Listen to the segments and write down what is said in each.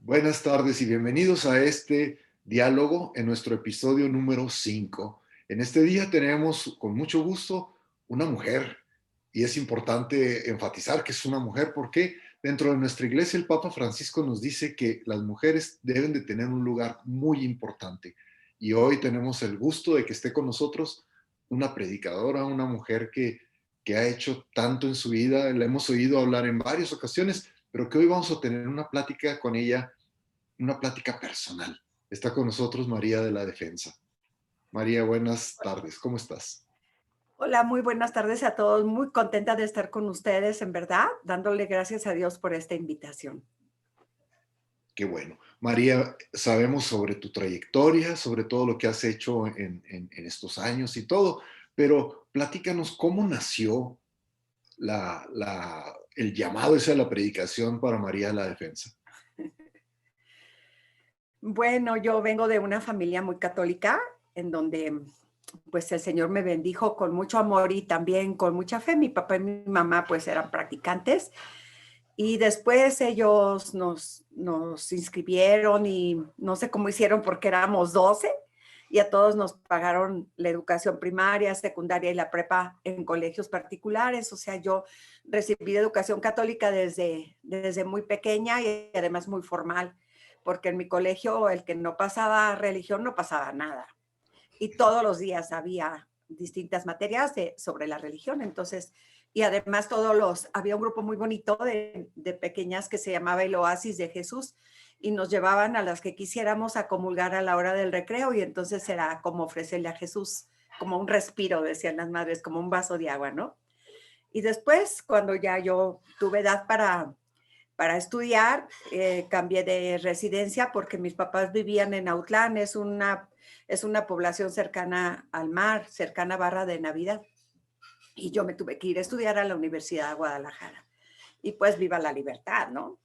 Buenas tardes y bienvenidos a este diálogo en nuestro episodio número 5. En este día tenemos con mucho gusto una mujer y es importante enfatizar que es una mujer porque dentro de nuestra iglesia el Papa Francisco nos dice que las mujeres deben de tener un lugar muy importante y hoy tenemos el gusto de que esté con nosotros una predicadora, una mujer que ha hecho tanto en su vida, la hemos oído hablar en varias ocasiones, pero que hoy vamos a tener una plática con ella, una plática personal. Está con nosotros María de la Defensa. María, buenas tardes, ¿cómo estás? Hola, muy buenas tardes a todos. Muy contenta de estar con ustedes, en verdad, dándole gracias a Dios por esta invitación. Qué bueno. María, sabemos sobre tu trayectoria, sobre todo lo que has hecho en estos años y todo, pero platícanos cómo nació el llamado ese a la predicación para María de la Defensa. Bueno, yo vengo de una familia muy católica, en donde pues el Señor me bendijo con mucho amor y también con mucha fe. Mi papá y mi mamá pues eran practicantes y después ellos nos inscribieron y no sé cómo hicieron porque éramos 12 y a todos nos pagaron la educación primaria, secundaria y la prepa en colegios particulares. O sea, yo recibí educación católica desde muy pequeña y además muy formal, porque en mi colegio el que no pasaba religión no pasaba nada. Y todos los días había distintas materias sobre la religión. Entonces, y además había un grupo muy bonito de pequeñas que se llamaba el Oasis de Jesús y nos llevaban a las que quisiéramos a comulgar a la hora del recreo y entonces era como ofrecerle a Jesús como un respiro, decían las madres, como un vaso de agua, ¿no? Y después, cuando ya yo tuve edad para estudiar, cambié de residencia porque mis papás vivían en Autlán, es una población cercana al mar, cercana a Barra de Navidad. Y yo me tuve que ir a estudiar a la Universidad de Guadalajara. Y pues viva la libertad, ¿no?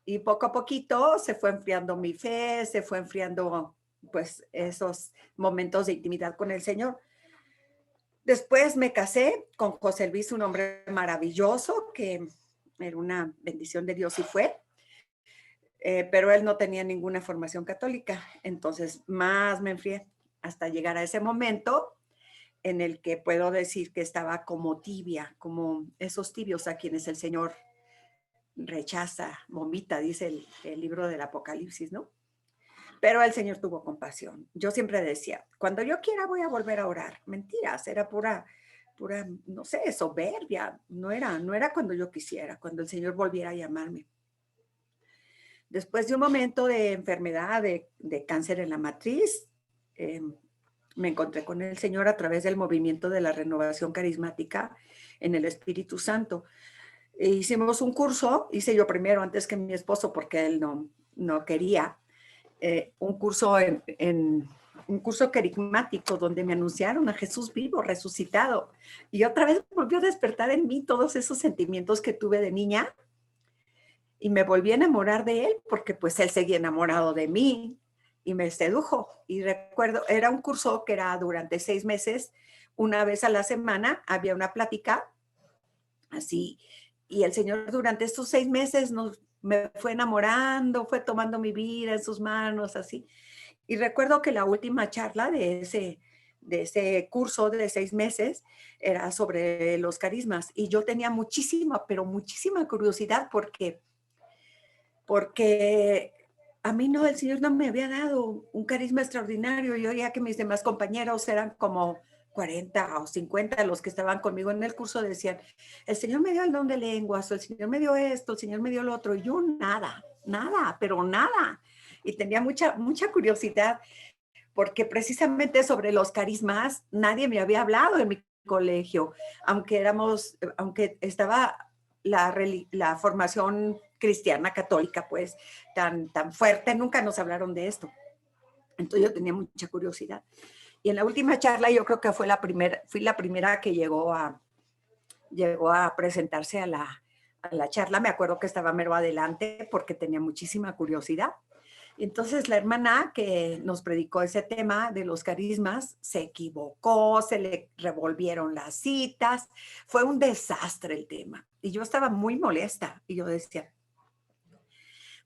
Y poco a poquito se fue enfriando mi fe, se fue enfriando pues esos momentos de intimidad con el Señor. Después me casé con José Luis, un hombre maravilloso que era una bendición de Dios y fue. Pero él no tenía ninguna formación católica, entonces más me enfrié hasta llegar a ese momento en el que puedo decir que estaba como tibia, como esos tibios a quienes el Señor rechaza, vomita, dice el libro del Apocalipsis, ¿no? Pero el Señor tuvo compasión. Yo siempre decía, cuando yo quiera voy a volver a orar. Mentiras, era pura, no sé, soberbia. No era cuando yo quisiera, cuando el Señor volviera a llamarme. Después de un momento de enfermedad, de cáncer en la matriz, eh, me encontré con el Señor a través del movimiento de la renovación carismática en el Espíritu Santo. E hicimos un curso, hice yo primero antes que mi esposo porque él no quería, un curso un curso carismático donde me anunciaron a Jesús vivo, resucitado. Y otra vez volvió a despertar en mí todos esos sentimientos que tuve de niña y me volví a enamorar de él porque pues él seguía enamorado de mí y me sedujo. Y recuerdo, era un curso que era durante 6 meses, una vez a la semana había una plática así y el Señor durante estos 6 meses me fue enamorando, fue tomando mi vida en sus manos, así. Y recuerdo que la última charla de ese curso de 6 meses era sobre los carismas y yo tenía muchísima, pero muchísima curiosidad porque a mí no, el Señor no me había dado un carisma extraordinario. Yo oía que mis demás compañeros eran como 40 o 50 los que estaban conmigo en el curso decían, el Señor me dio el don de lenguas, o el Señor me dio esto, el Señor me dio lo otro. Y yo nada, nada, pero nada. Y tenía mucha, mucha curiosidad porque precisamente sobre los carismas nadie me había hablado en mi colegio, aunque estaba la formación cristiana católica pues tan fuerte, nunca nos hablaron de esto. Entonces yo tenía mucha curiosidad. Y en la última charla yo creo que fui la primera que llegó a presentarse a la charla. Me acuerdo que estaba mero adelante porque tenía muchísima curiosidad. Entonces la hermana que nos predicó ese tema de los carismas se equivocó, se le revolvieron las citas, fue un desastre el tema. Y yo estaba muy molesta y yo decía,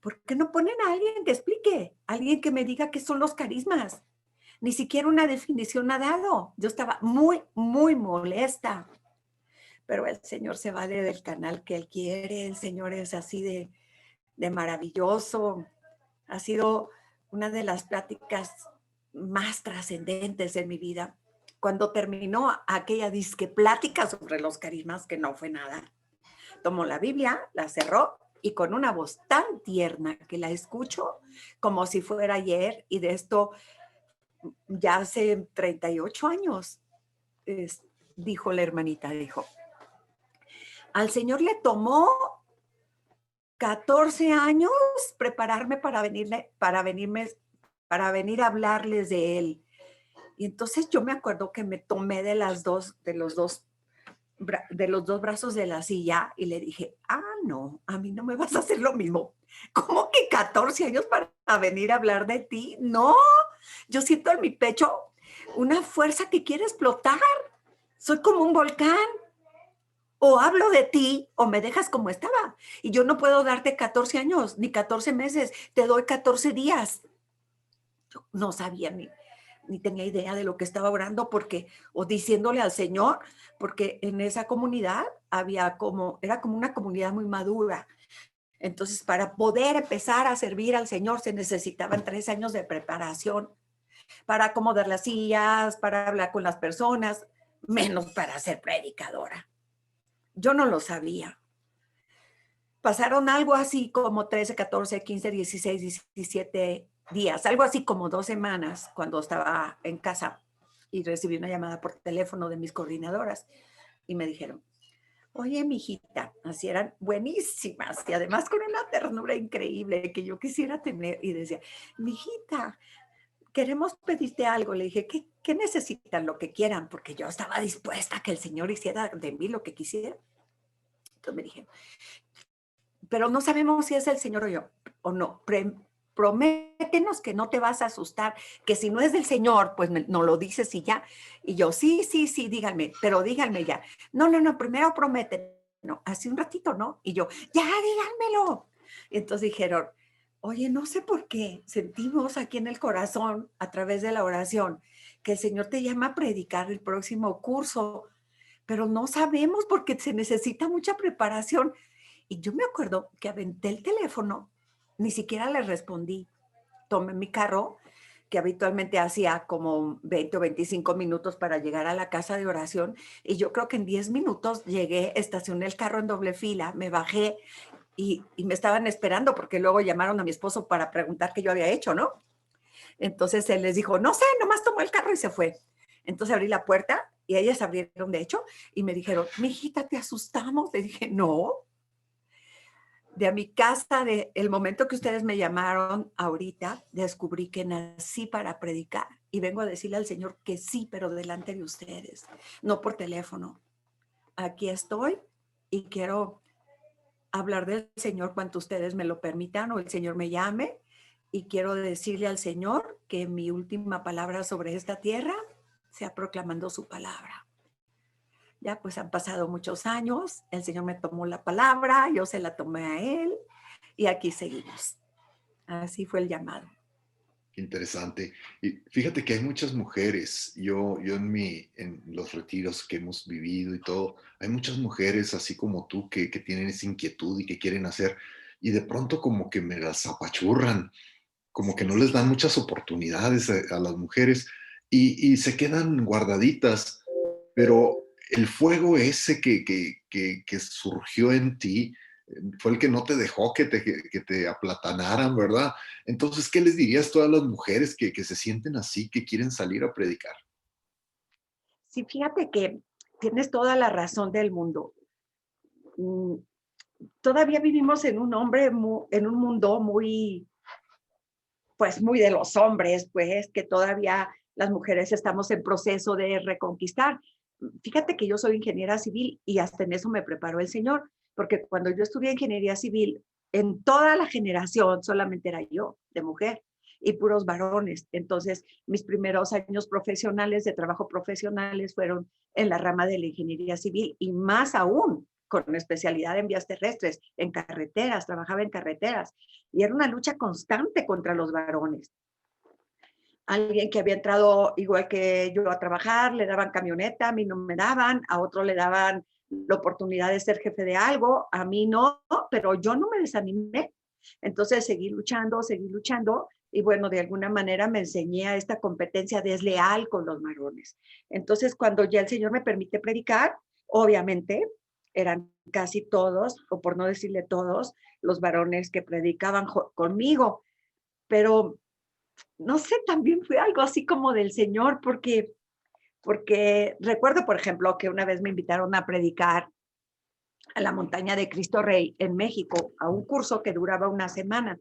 ¿por qué no ponen a alguien que explique? Alguien que me diga qué son los carismas. Ni siquiera una definición ha dado. Yo estaba muy, muy molesta. Pero el Señor se vale del canal que Él quiere. El Señor es así de maravilloso. Ha sido una de las pláticas más trascendentes en mi vida. Cuando terminó aquella disque plática sobre los carismas, que no fue nada, tomó la Biblia, la cerró y con una voz tan tierna que la escucho como si fuera ayer, y de esto ya hace 38 años, dijo la hermanita, dijo, al Señor le tomó 14 años prepararme para venir a hablarles de él. Y entonces yo me acuerdo que me tomé de los dos brazos de la silla y le dije, no, a mí no me vas a hacer lo mismo. ¿Cómo que 14 años para venir a hablar de ti? No, yo siento en mi pecho una fuerza que quiere explotar. Soy como un volcán. O hablo de ti o me dejas como estaba. Y yo no puedo darte 14 años ni 14 meses. Te doy 14 días. Yo no sabía ni tenía idea de lo que estaba orando o diciéndole al Señor, porque en esa comunidad era como una comunidad muy madura. Entonces, para poder empezar a servir al Señor se necesitaban 3 años de preparación para acomodar las sillas, para hablar con las personas, menos para ser predicadora. Yo no lo sabía. Pasaron algo así como 13, 14, 15, 16, 17 días, algo así como 2 semanas cuando estaba en casa y recibí una llamada por teléfono de mis coordinadoras y me dijeron, oye, mijita, así eran buenísimas y además con una ternura increíble que yo quisiera tener, y decía, mijita, queremos pedirte algo. Le dije, ¿qué necesitan? Lo que quieran, porque yo estaba dispuesta a que el Señor hiciera de mí lo que quisiera. Entonces me dijeron, pero no sabemos si es el Señor o no. Prométenos que no te vas a asustar, que si no es del Señor, pues no lo dices y ya. Y yo, sí, díganme, pero díganme ya. No, primero prometen. No, hace un ratito, ¿no? Y yo, ya, díganmelo. Y entonces dijeron, oye, no sé por qué, sentimos aquí en el corazón, a través de la oración, que el Señor te llama a predicar el próximo curso, pero no sabemos porque se necesita mucha preparación. Y yo me acuerdo que aventé el teléfono, ni siquiera le respondí. Tomé mi carro, que habitualmente hacía como 20 o 25 minutos para llegar a la casa de oración, y yo creo que en 10 minutos llegué, estacioné el carro en doble fila, me bajé y me estaban esperando porque luego llamaron a mi esposo para preguntar qué yo había hecho, ¿no? Entonces él les dijo, no sé, nomás tomó el carro y se fue. Entonces abrí la puerta y ellas abrieron, de hecho, y me dijeron, mijita, ¿te asustamos? Le dije, no, de a mi casa, de el momento que ustedes me llamaron ahorita, descubrí que nací para predicar y vengo a decirle al Señor que sí, pero delante de ustedes, no por teléfono. Aquí estoy y quiero hablar del Señor cuando ustedes me lo permitan o el Señor me llame, y quiero decirle al Señor que mi última palabra sobre esta tierra sea proclamando su palabra. Ya pues han pasado muchos años, el Señor me tomó la palabra, yo se la tomé a Él y aquí seguimos. Así fue el llamado. Qué interesante. Y fíjate que hay muchas mujeres, yo en los retiros que hemos vivido y todo, hay muchas mujeres así como tú que tienen esa inquietud y que quieren hacer, y de pronto como que me las apachurran, como que no les dan muchas oportunidades a las mujeres y se quedan guardaditas, pero el fuego ese que surgió en ti fue el que no te dejó que te aplatanaran, ¿verdad? Entonces, ¿qué les dirías a todas las mujeres que se sienten así, que quieren salir a predicar? Sí, fíjate que tienes toda la razón del mundo. Mm, Todavía vivimos en un mundo muy, pues muy de los hombres, pues que todavía las mujeres estamos en proceso de reconquistar. Fíjate que yo soy ingeniera civil y hasta en eso me preparó el Señor, porque cuando yo estudié ingeniería civil, en toda la generación solamente era yo de mujer y puros varones. Entonces, mis primeros años profesionales, de trabajo profesionales, fueron en la rama de la ingeniería civil y más aún con especialidad en vías terrestres, en carreteras, trabajaba en carreteras, y era una lucha constante contra los varones. Alguien que había entrado igual que yo a trabajar, le daban camioneta, a mí no me daban, a otro le daban la oportunidad de ser jefe de algo, a mí no, pero yo no me desanimé. Entonces seguí luchando y bueno, de alguna manera me enseñé a esta competencia desleal con los varones. Entonces, cuando ya el Señor me permite predicar, obviamente eran casi todos, o por no decirle todos, los varones que predicaban conmigo, pero no sé, también fue algo así como del Señor, porque recuerdo, por ejemplo, que una vez me invitaron a predicar a la montaña de Cristo Rey en México, a un curso que duraba una semana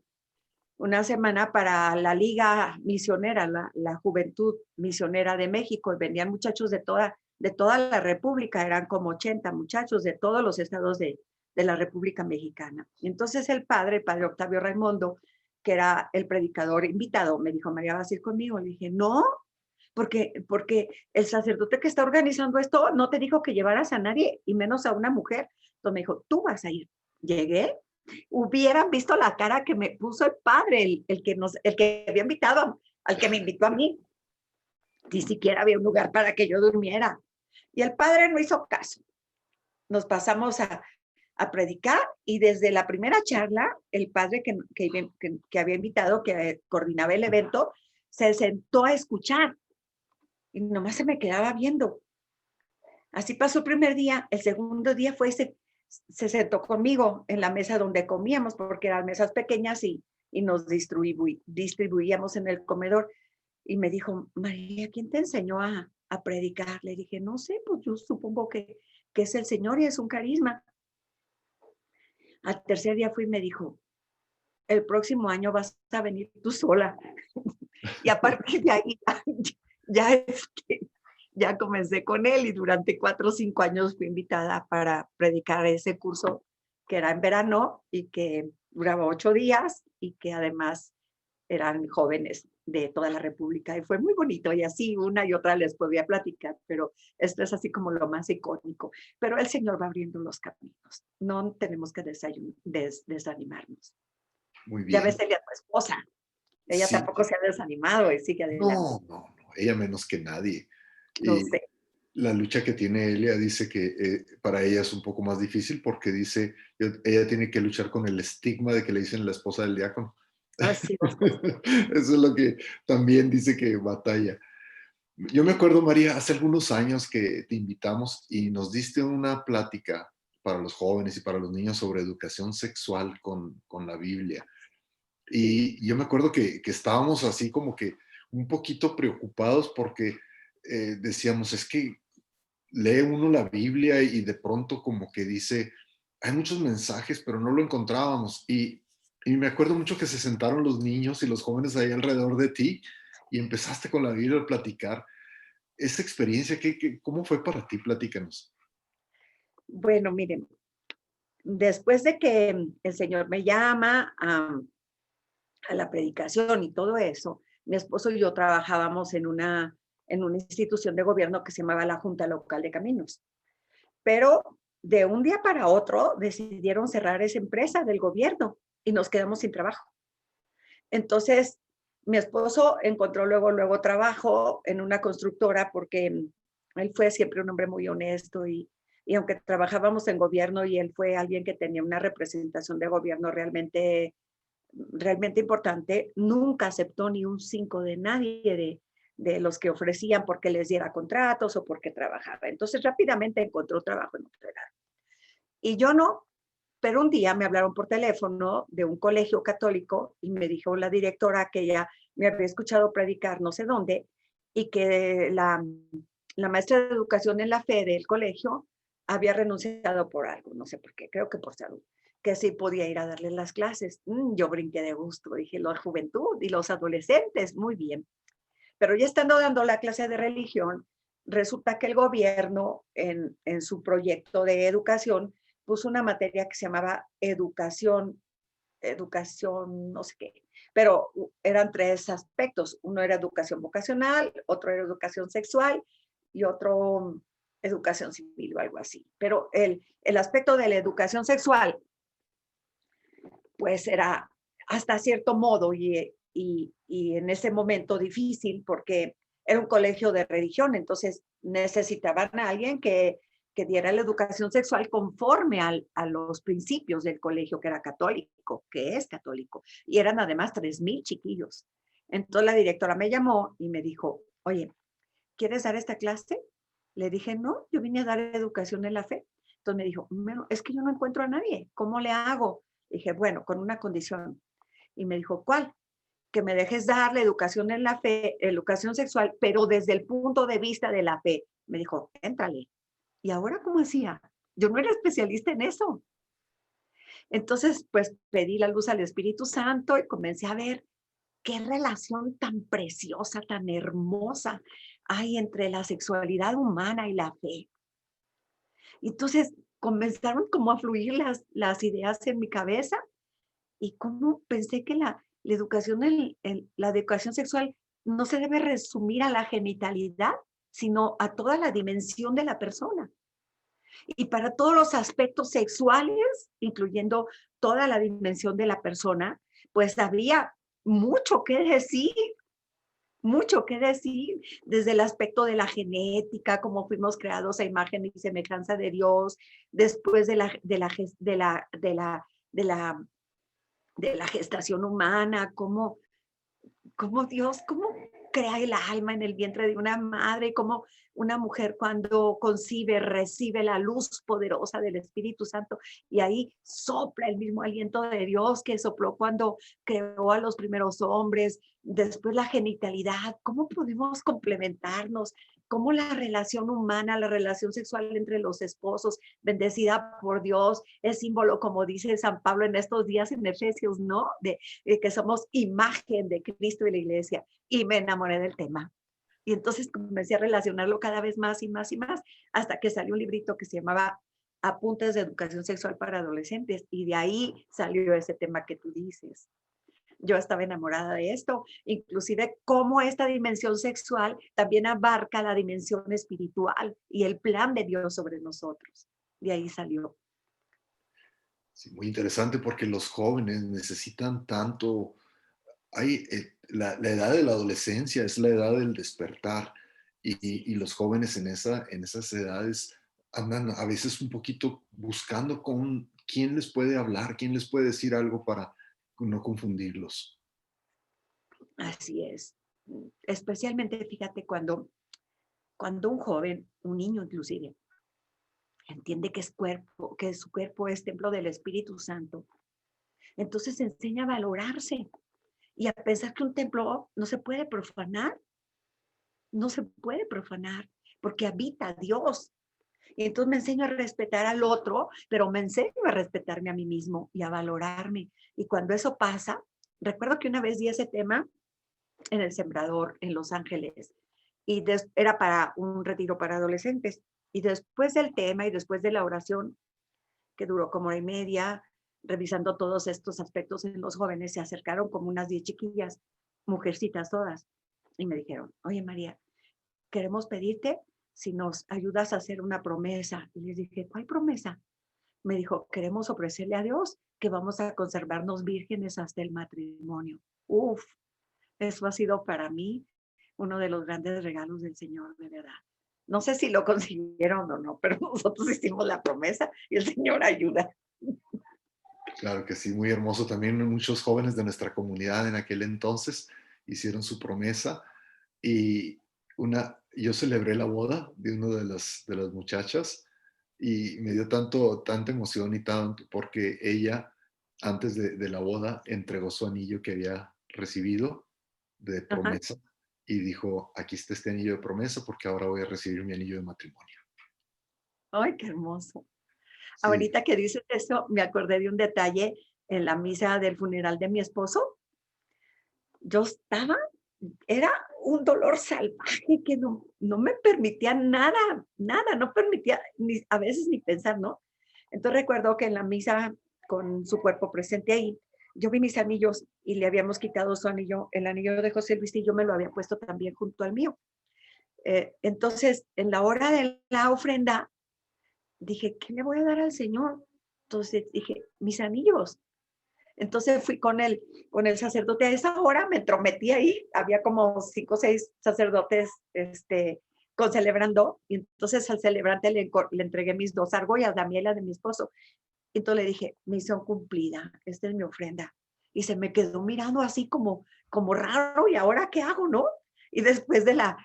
para la Liga Misionera, la Juventud Misionera de México, y venían muchachos de toda la República, eran como 80 muchachos de todos los estados de la República Mexicana. Y entonces el padre Octavio Raimondo, que era el predicador invitado, me dijo, María, ¿vas a ir conmigo? Le dije, no, porque el sacerdote que está organizando esto no te dijo que llevaras a nadie, y menos a una mujer. Entonces me dijo, tú vas a ir. Llegué, hubieran visto la cara que me puso el padre, el que había invitado, al que me invitó a mí. Ni siquiera había un lugar para que yo durmiera. Y el padre no hizo caso. Nos pasamos a predicar, y desde la primera charla, el padre que había invitado, que coordinaba el evento, se sentó a escuchar y nomás se me quedaba viendo. Así pasó el primer día. El segundo día se sentó conmigo en la mesa donde comíamos, porque eran mesas pequeñas y nos distribuíamos en el comedor. Y me dijo, María, ¿quién te enseñó a predicar? Le dije, no sé, pues yo supongo que es el Señor y es un carisma. Al tercer día fui y me dijo, el próximo año vas a venir tú sola. Y a partir de ahí ya, ya comencé con él, y durante 4 o 5 años fui invitada para predicar ese curso que era en verano y que duraba 8 días, y que además eran jóvenes de toda la República, y fue muy bonito, y así una y otra les podía platicar, pero esto es así como lo más icónico. Pero el Señor va abriendo los caminos, no tenemos que desanimarnos. Muy Ya ves, bien. ella, tu esposa, ella Sí, tampoco se ha desanimado y sigue adelante. no, ella menos que nadie. No Y sé. la lucha que tiene Elia dice que para ella es un poco más difícil porque dice, ella tiene que luchar con el estigma de que le dicen la esposa del diácono. Así es. Eso es lo que también dice que batalla. Yo me acuerdo, María, hace algunos años que te invitamos y nos diste una plática para los jóvenes y para los niños sobre educación sexual con la Biblia. Sí. Y yo me acuerdo que estábamos así como que un poquito preocupados porque decíamos, es que lee uno la Biblia y de pronto como que dice, hay muchos mensajes, pero no lo encontrábamos. Y me acuerdo mucho que se sentaron los niños y los jóvenes ahí alrededor de ti y empezaste con la Biblia a platicar. Esa experiencia, ¿cómo fue para ti? Platícanos. Bueno, miren, después de que el Señor me llama a la predicación y todo eso, mi esposo y yo trabajábamos en una institución de gobierno que se llamaba la Junta Local de Caminos. Pero de un día para otro decidieron cerrar esa empresa del gobierno y nos quedamos sin trabajo. Entonces, mi esposo encontró luego trabajo en una constructora, porque él fue siempre un hombre muy honesto, y aunque trabajábamos en gobierno y él fue alguien que tenía una representación de gobierno realmente importante, nunca aceptó ni un 5 de nadie de los que ofrecían porque les diera contratos o porque trabajaba. Entonces rápidamente encontró trabajo en otro lado. Y yo no, pero un día me hablaron por teléfono de un colegio católico y me dijo la directora que ella me había escuchado predicar no sé dónde, y que la maestra de educación en la fe del colegio había renunciado por algo, no sé por qué, creo que por salud, que sí podía ir a darle las clases. Yo brinqué de gusto, dije, la juventud y los adolescentes, muy bien. Pero ya estando dando la clase de religión, resulta que el gobierno en su proyecto de educación puso una materia que se llamaba educación, no sé qué, pero eran 3 aspectos. Uno era educación vocacional, otro era educación sexual y otro educación civil o algo así. Pero el aspecto de la educación sexual, pues era hasta cierto modo y en ese momento difícil porque era un colegio de religión, entonces necesitaban a alguien que diera la educación sexual conforme a los principios del colegio que era católico, que es católico. Y eran además 3,000 chiquillos. Entonces la directora me llamó y me dijo, oye, ¿quieres dar esta clase? Le dije, no, yo vine a dar educación en la fe. Entonces me dijo, bueno, es que yo no encuentro a nadie, ¿cómo le hago? Le dije, bueno, con una condición. Y me dijo, ¿cuál? Que me dejes dar la educación en la fe, educación sexual, pero desde el punto de vista de la fe. Me dijo, éntrale. ¿Y ahora cómo hacía? Yo no era especialista en eso. Entonces, pues pedí la luz al Espíritu Santo y comencé a ver qué relación tan preciosa, tan hermosa hay entre la sexualidad humana y la fe. Entonces, comenzaron como a fluir las ideas en mi cabeza y cómo pensé que la educación, la educación sexual no se debe resumir a la genitalidad, sino a toda la dimensión de la persona. Y para todos los aspectos sexuales, incluyendo toda la dimensión de la persona, pues había mucho que decir, desde el aspecto de la genética, cómo fuimos creados a imagen y semejanza de Dios, después de la gestación humana, cómo Dios, cómo crea el alma en el vientre de una madre, cómo una mujer cuando concibe recibe la luz poderosa del Espíritu Santo y ahí sopla el mismo aliento de Dios que sopló cuando creó a los primeros hombres, después la genitalidad, cómo podemos complementarnos, cómo la relación humana, la relación sexual entre los esposos, bendecida por Dios, es símbolo, como dice San Pablo en estos días en Efesios, ¿no? De que somos imagen de Cristo y la iglesia. Y me enamoré del tema. Y entonces comencé a relacionarlo cada vez más y más y más, hasta que salió un librito que se llamaba Apuntes de Educación Sexual para Adolescentes. Y de ahí salió ese tema que tú dices. Yo estaba enamorada de esto, inclusive cómo esta dimensión sexual también abarca la dimensión espiritual y el plan de Dios sobre nosotros. De ahí salió. Sí, muy interesante porque los jóvenes necesitan tanto. La edad de la adolescencia es la edad del despertar y los jóvenes en esas edades andan a veces un poquito buscando con quién les puede hablar, quién les puede decir algo para no confundirlos. Así es. Especialmente, fíjate, cuando un joven, un niño inclusive, entiende que es cuerpo, que su cuerpo es templo del Espíritu Santo, entonces se enseña a valorarse y a pensar que un templo no se puede profanar, no se puede profanar, porque habita Dios. Y entonces me enseño a respetar al otro, pero me enseño a respetarme a mí mismo y a valorarme. Y cuando eso pasa, recuerdo que una vez di ese tema en El Sembrador, en Los Ángeles, y era para un retiro para adolescentes. Y después del tema y después de la oración, que duró como hora y media, revisando todos estos aspectos en los jóvenes, se acercaron como unas 10 chiquillas, mujercitas todas, y me dijeron, oye María, queremos pedirte si nos ayudas a hacer una promesa. Y les dije, ¿cuál promesa? Me dijo, queremos ofrecerle a Dios que vamos a conservarnos vírgenes hasta el matrimonio. Uf, eso ha sido para mí uno de los grandes regalos del Señor, de verdad. No sé si lo consiguieron o no, pero nosotros hicimos la promesa y el Señor ayuda. Claro que sí, muy hermoso. También muchos jóvenes de nuestra comunidad en aquel entonces hicieron su promesa y yo celebré la boda de una de las muchachas y me dio tanta emoción y tanto porque ella antes de la boda entregó su anillo que había recibido de Ajá. promesa y dijo, aquí está este anillo de promesa porque ahora voy a recibir mi anillo de matrimonio. Ay, qué hermoso. Sí, Ahorita que dices eso, me acordé de un detalle en la misa del funeral de mi esposo. Yo estaba, era un dolor salvaje que no me permitía nada, nada, no permitía ni, a veces ni pensar, ¿no? Entonces recuerdo que en la misa, con su cuerpo presente ahí, yo vi mis anillos y le habíamos quitado su anillo, el anillo de José Luis y yo me lo había puesto también junto al mío. Entonces, en la hora de la ofrenda, dije, ¿qué le voy a dar al Señor? Entonces dije, mis anillos. Entonces fui con el sacerdote a esa hora, me entrometí ahí, había como 5 o 6 sacerdotes celebrando, y entonces al celebrante le entregué mis 2 argollas, la mía y la de mi esposo. Y entonces le dije, misión cumplida, esta es mi ofrenda. Y se me quedó mirando así como raro, ¿y ahora qué hago, no? Y después de la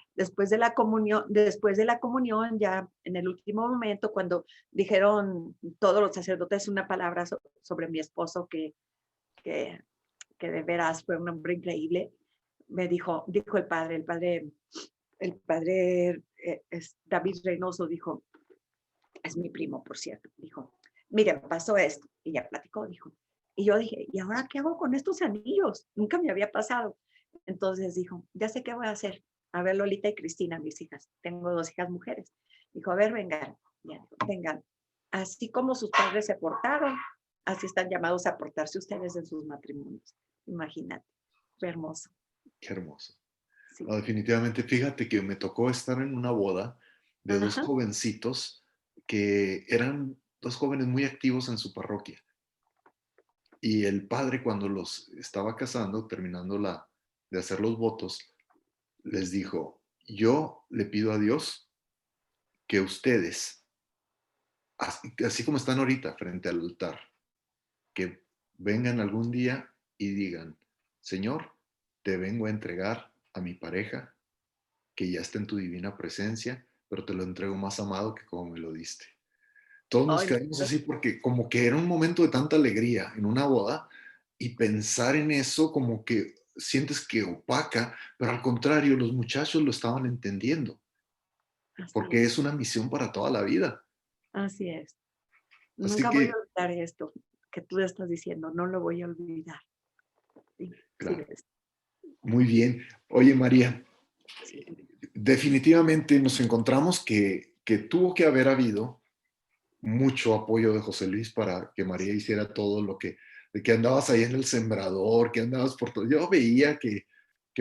comunión, ya en el último momento, cuando dijeron todos los sacerdotes una palabra sobre mi esposo, que, que de veras fue un hombre increíble, dijo el padre David Reynoso, dijo, es mi primo, por cierto, dijo, mire, pasó esto, y ya platicó, dijo, y yo dije, ¿y ahora qué hago con estos anillos? Nunca me había pasado. Entonces dijo, ya sé qué voy a hacer. A ver, Lolita y Cristina, mis hijas, tengo 2 hijas mujeres. Dijo, a ver, vengan, ya, vengan. Así como sus padres se portaron, así están llamados a portarse ustedes en sus matrimonios. Imagínate, fue hermoso. Qué hermoso. Sí. No, definitivamente, fíjate que me tocó estar en una boda de 2 Ajá. jovencitos que eran 2 jóvenes muy activos en su parroquia. Y el padre, cuando los estaba casando, terminando de hacer los votos, les dijo, yo le pido a Dios que ustedes, así como están ahorita frente al altar, que vengan algún día y digan, Señor, te vengo a entregar a mi pareja, que ya está en tu divina presencia, pero te lo entrego más amado que como me lo diste. Todos nos Ay, quedamos así porque como que era un momento de tanta alegría en una boda y pensar en eso como que sientes que opaca, pero al contrario, los muchachos lo estaban entendiendo, así porque es, es una misión para toda la vida. así es. Así Nunca voy a que, olvidar esto que tú estás diciendo, no lo voy a olvidar. Sí, sí, claro, muy bien. Oye, María, sí. definitivamente nos encontramos que tuvo que haber habido mucho apoyo de José Luis para que María hiciera todo lo de que andabas ahí en el sembrador, que andabas por todo. Yo veía que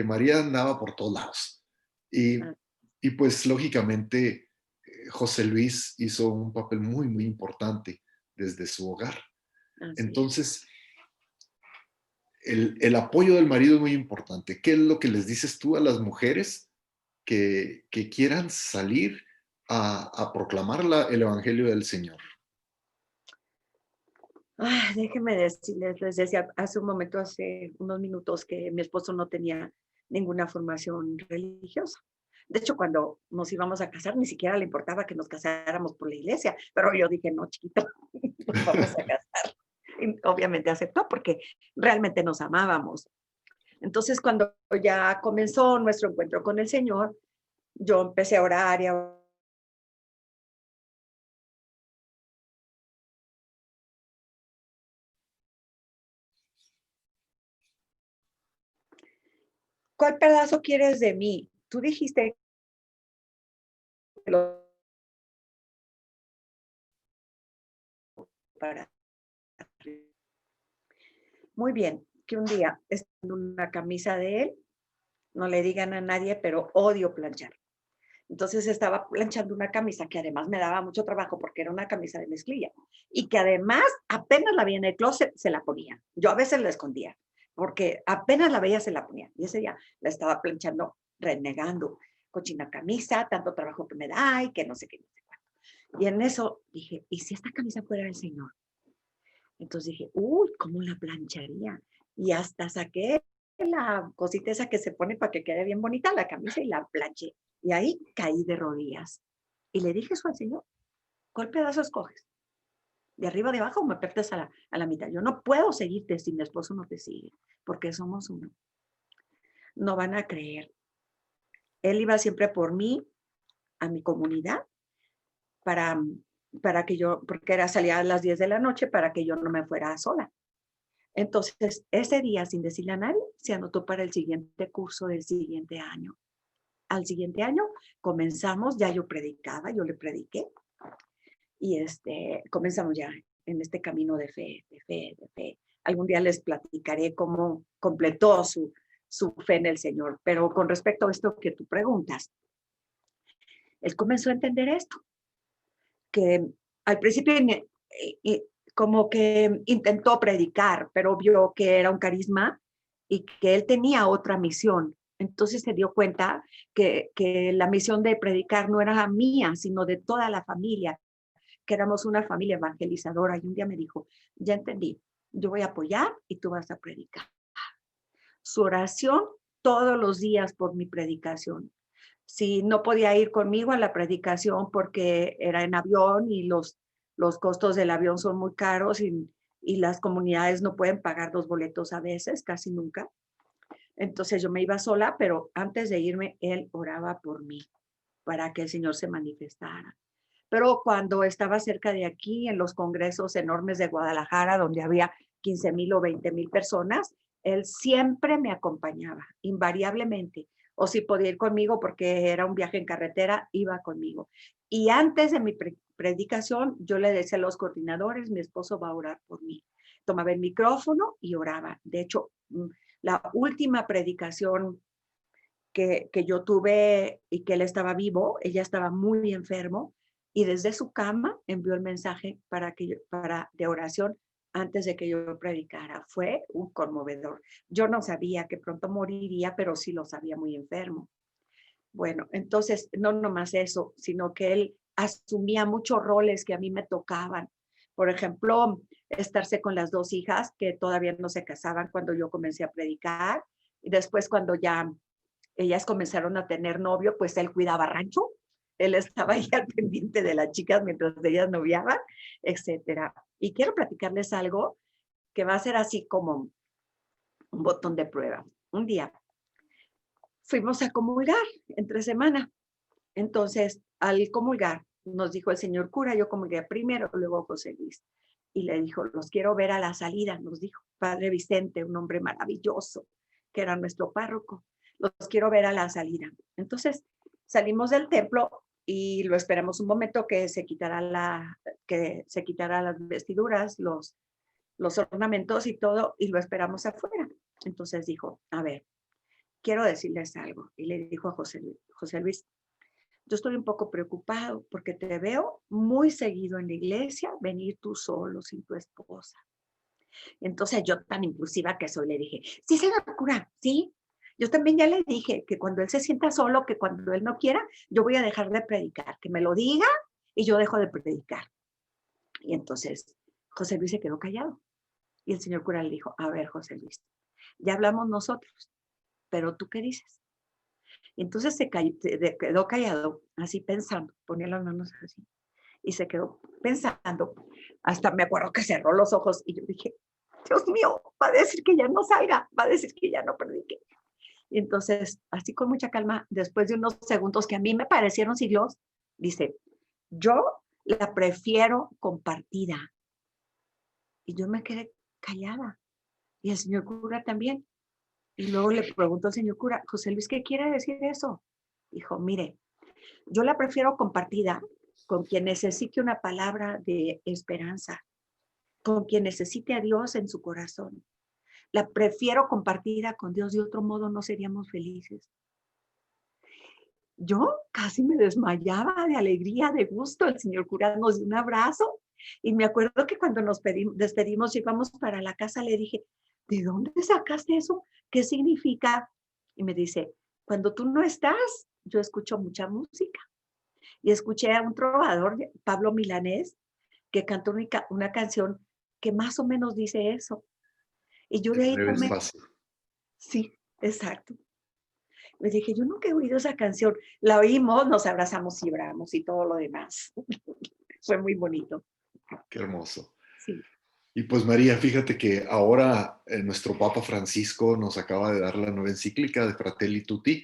María andaba por todos lados. Y, Ah, y pues lógicamente José Luis hizo un papel muy, muy importante desde su hogar. así es. Entonces, el apoyo del marido es muy importante. ¿Qué es lo que les dices tú a las mujeres que quieran salir a proclamar el Evangelio del Señor? Déjenme decirles, les decía hace un momento, hace unos minutos, que mi esposo no tenía ninguna formación religiosa. De hecho, cuando nos íbamos a casar, ni siquiera le importaba que nos casáramos por la iglesia, pero yo dije, no, chiquito, nos vamos a casar. Y obviamente aceptó porque realmente nos amábamos. Entonces, cuando ya comenzó nuestro encuentro con el Señor, yo empecé a orar y a ¿cuál pedazo quieres de mí? Tú dijiste que lo para. Muy bien, que un día estando en una camisa de él, no le digan a nadie, pero odio planchar. Entonces estaba planchando una camisa que además me daba mucho trabajo porque era una camisa de mezclilla y que además apenas la veía en el closet, se la ponía. Yo a veces la escondía porque apenas la veía, se la ponía. Y ese día la estaba planchando, renegando, cochina camisa, tanto trabajo que me da y que no sé qué, no sé cuánto. Y en eso dije, ¿y si esta camisa fuera del Señor? Entonces dije, uy, ¿cómo la plancharía? Y hasta saqué la cosita esa que se pone para que quede bien bonita la camisa y la planché. Y ahí caí de rodillas. Y le dije eso al Señor, ¿cuál pedazo escoges? ¿De arriba, de abajo o me prestas a la mitad? Yo no puedo seguirte si mi esposo no te sigue, porque somos uno. No van a creer. Él iba siempre por mí, a mi comunidad, para, para que yo, porque salía a las 10 de la noche para que yo no me fuera sola. Entonces, ese día, sin decirle a nadie, se anotó para el siguiente curso del siguiente año. Al siguiente año comenzamos, ya yo predicaba, yo le prediqué, y comenzamos ya en este camino de fe, de fe, de fe. Algún día les platicaré cómo completó su fe en el Señor. Pero con respecto a esto que tú preguntas, él comenzó a entender esto, que al principio como que intentó predicar, pero vio que era un carisma y que él tenía otra misión. Entonces se dio cuenta que la misión de predicar no era mía, sino de toda la familia, que éramos una familia evangelizadora. Y un día me dijo, ya entendí, yo voy a apoyar y tú vas a predicar. Su oración todos los días por mi predicación. Si no podía ir conmigo a la predicación porque era en avión y los costos del avión son muy caros y las comunidades no pueden pagar 2 boletos a veces, casi nunca. Entonces yo me iba sola, pero antes de irme, él oraba por mí para que el Señor se manifestara. Pero cuando estaba cerca de aquí, en los congresos enormes de Guadalajara, donde había 15,000 o 20,000 personas, él siempre me acompañaba, invariablemente. O si podía ir conmigo porque era un viaje en carretera, iba conmigo. Y antes de mi predicación, yo le decía a los coordinadores, mi esposo va a orar por mí. Tomaba el micrófono y oraba. De hecho, la última predicación que yo tuve y que él estaba vivo, ella estaba muy enfermo y desde su cama envió el mensaje de oración antes de que yo predicara. Fue un conmovedor. Yo no sabía que pronto moriría, pero sí lo sabía muy enfermo. Bueno, entonces no nomás eso, sino que él asumía muchos roles que a mí me tocaban. Por ejemplo, estarse con las 2 hijas que todavía no se casaban cuando yo comencé a predicar. Y después cuando ya ellas comenzaron a tener novio, pues él cuidaba rancho, él estaba ahí al pendiente de las chicas mientras ellas noviaban, etcétera. Y quiero platicarles algo que va a ser así como un botón de prueba. Un día fuimos a comulgar entre semana. Entonces, al comulgar, nos dijo el señor cura, yo comulgué primero, luego José Luis. Y le dijo, los quiero ver a la salida, nos dijo. Padre Vicente, un hombre maravilloso, que era nuestro párroco. Los quiero ver a la salida. Entonces, salimos del templo y lo esperamos un momento que se quitara las vestiduras, los ornamentos y todo, y lo esperamos afuera. Entonces dijo, a ver, quiero decirles algo. Y le dijo a José Luis, yo estoy un poco preocupado porque te veo muy seguido en la iglesia, venir tú solo, sin tu esposa. Entonces yo tan impulsiva que soy, le dije, sí, señor cura, sí. Yo también ya le dije que cuando él se sienta solo, que cuando él no quiera, yo voy a dejar de predicar, que me lo diga y yo dejo de predicar. Y entonces José Luis se quedó callado. Y el señor cura le dijo, a ver, José Luis, ya hablamos nosotros, pero ¿tú qué dices? Y entonces se quedó callado, así pensando, ponía las manos así, y se quedó pensando, hasta me acuerdo que cerró los ojos y yo dije, Dios mío, va a decir que ya no salga, va a decir que ya no predique. Y entonces, así con mucha calma, después de unos segundos que a mí me parecieron siglos, dice, yo la prefiero compartida. Y yo me quedé callada. Y el señor cura también. Y luego le preguntó al señor cura, José Luis, ¿qué quiere decir eso? Dijo, mire, yo la prefiero compartida con quien necesite una palabra de esperanza, con quien necesite a Dios en su corazón. La prefiero compartida con Dios, de otro modo no seríamos felices. Yo casi me desmayaba de alegría, de gusto. El señor cura nos dio un abrazo y me acuerdo que cuando nos despedimos y íbamos para la casa, le dije, ¿de dónde sacaste eso? ¿Qué significa? Y me dice, cuando tú no estás, yo escucho mucha música. Y escuché a un trovador, Pablo Milanés, que cantó una canción que más o menos dice eso. Y yo de El ahí breve tomé, espacio. sí, exacto. Le dije, yo nunca he oído esa canción. La oímos, nos abrazamos y lloramos y todo lo demás. Fue muy bonito. Qué hermoso. Sí. Y pues María, fíjate que ahora nuestro Papa Francisco nos acaba de dar la nueva encíclica de Fratelli Tutti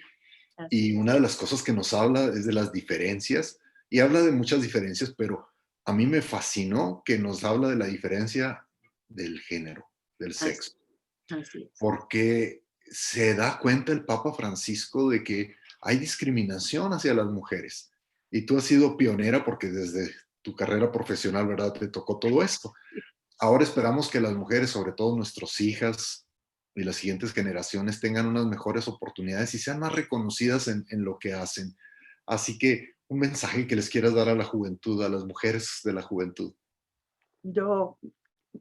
Así y es. una de las cosas que nos habla es de las diferencias y habla de muchas diferencias, pero a mí me fascinó que nos habla de la diferencia del género, del Así, sexo, así es. porque se da cuenta el Papa Francisco de que hay discriminación hacia las mujeres. Y tú has sido pionera porque desde tu carrera profesional, ¿verdad? Te tocó todo esto. Ahora esperamos que las mujeres, sobre todo nuestras hijas y las siguientes generaciones, tengan unas mejores oportunidades y sean más reconocidas en lo que hacen. Así que un mensaje que les quieras dar a la juventud, a las mujeres de la juventud. Yo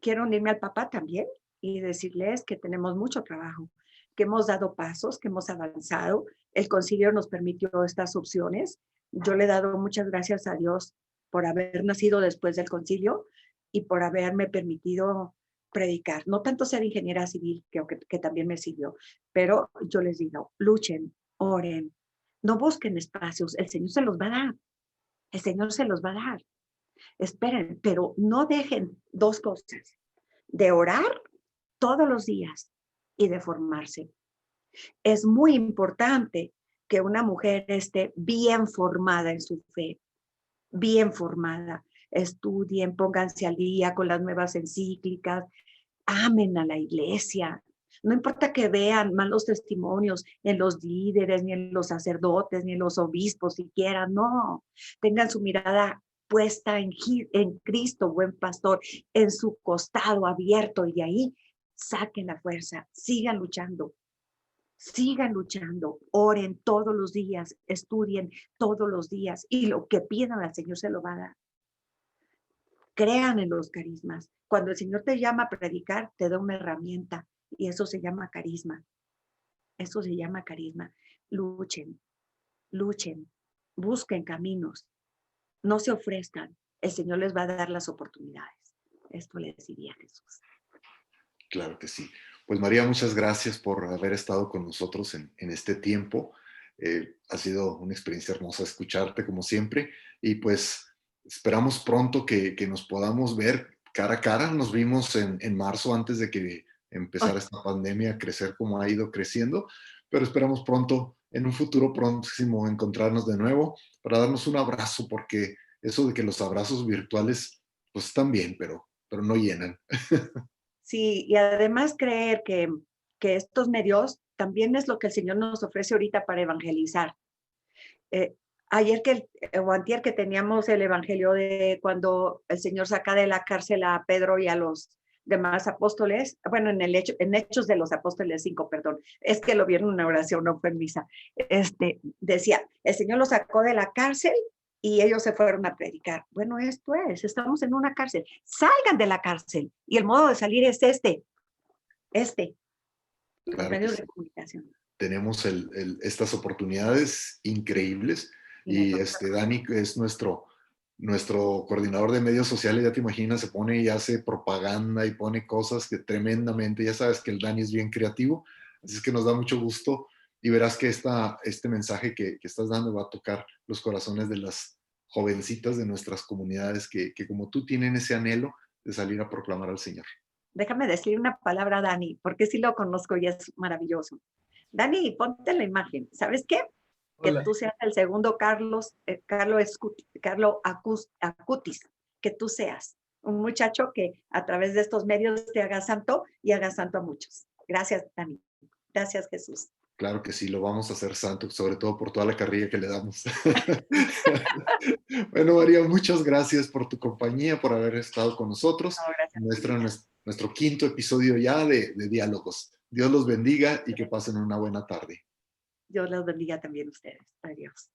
quiero unirme al papá también y decirles que tenemos mucho trabajo, que hemos dado pasos, que hemos avanzado. El concilio nos permitió estas opciones. Yo le he dado muchas gracias a Dios por haber nacido después del concilio y por haberme permitido predicar. No tanto ser ingeniera civil, que también me sirvió, pero yo les digo, luchen, oren, no busquen espacios, el Señor se los va a dar, el Señor se los va a dar. Esperen, pero no dejen dos cosas, de orar todos los días y de formarse. Es muy importante que una mujer esté bien formada en su fe, bien formada. Estudien, pónganse al día con las nuevas encíclicas, amen a la iglesia. No importa que vean malos testimonios en los líderes, ni en los sacerdotes, ni en los obispos siquiera, no. Tengan su mirada puesta en Cristo, buen pastor, en su costado abierto y de ahí saquen la fuerza, sigan luchando, oren todos los días, estudien todos los días y lo que pidan al Señor se lo va a dar. Crean en los carismas. Cuando el Señor te llama a predicar, te da una herramienta y eso se llama carisma. Eso se llama carisma. Luchen, luchen, busquen caminos, no se ofrezcan. El Señor les va a dar las oportunidades. Esto le diría a Jesús. Claro que sí. Pues María, muchas gracias por haber estado con nosotros en este tiempo. Ha sido una experiencia hermosa escucharte como siempre y pues esperamos pronto que nos podamos ver cara a cara. Nos vimos en marzo antes de que empezara Ay, esta pandemia a crecer como ha ido creciendo, pero esperamos pronto, en un futuro próximo, encontrarnos de nuevo para darnos un abrazo, porque eso de que los abrazos virtuales pues están bien, pero no llenan. sí, y además creer que estos medios también es lo que el Señor nos ofrece ahorita para evangelizar. Eh, ayer o antier que teníamos el evangelio de cuando el Señor saca de la cárcel a Pedro y a los demás apóstoles, bueno, en Hechos de los Apóstoles 5, perdón, es que lo vieron en una oración, no fue en misa, decía, el Señor los sacó de la cárcel y ellos se fueron a predicar. Bueno, esto es, estamos en una cárcel, salgan de la cárcel y el modo de salir es los Claro que medios sí. de comunicación. Tenemos estas oportunidades increíbles Y y nosotros, Dani, que es nuestro coordinador de medios sociales, ya te imaginas, se pone y hace propaganda y pone cosas que tremendamente, ya sabes que el Dani es bien creativo, así es que nos da mucho gusto y verás que este mensaje que estás dando va a tocar los corazones de las jovencitas de nuestras comunidades que como tú tienen ese anhelo de salir a proclamar al Señor. déjame decir una palabra, Dani, porque sí lo conozco y es maravilloso. Dani, ponte en la imagen. ¿Sabes qué? Que Hola. tú seas el segundo Carlo Acutis, que tú seas un muchacho que a través de estos medios te haga santo y haga santo a muchos. Gracias, Dani. Gracias, Jesús. Claro que sí, lo vamos a hacer santo, sobre todo por toda la carrilla que le damos. Bueno, María, muchas gracias por tu compañía, por haber estado con nosotros. No, gracias a ti. Nuestro quinto episodio ya de Diálogos. Dios los bendiga y que pasen una buena tarde. Dios los bendiga también a ustedes. Adiós.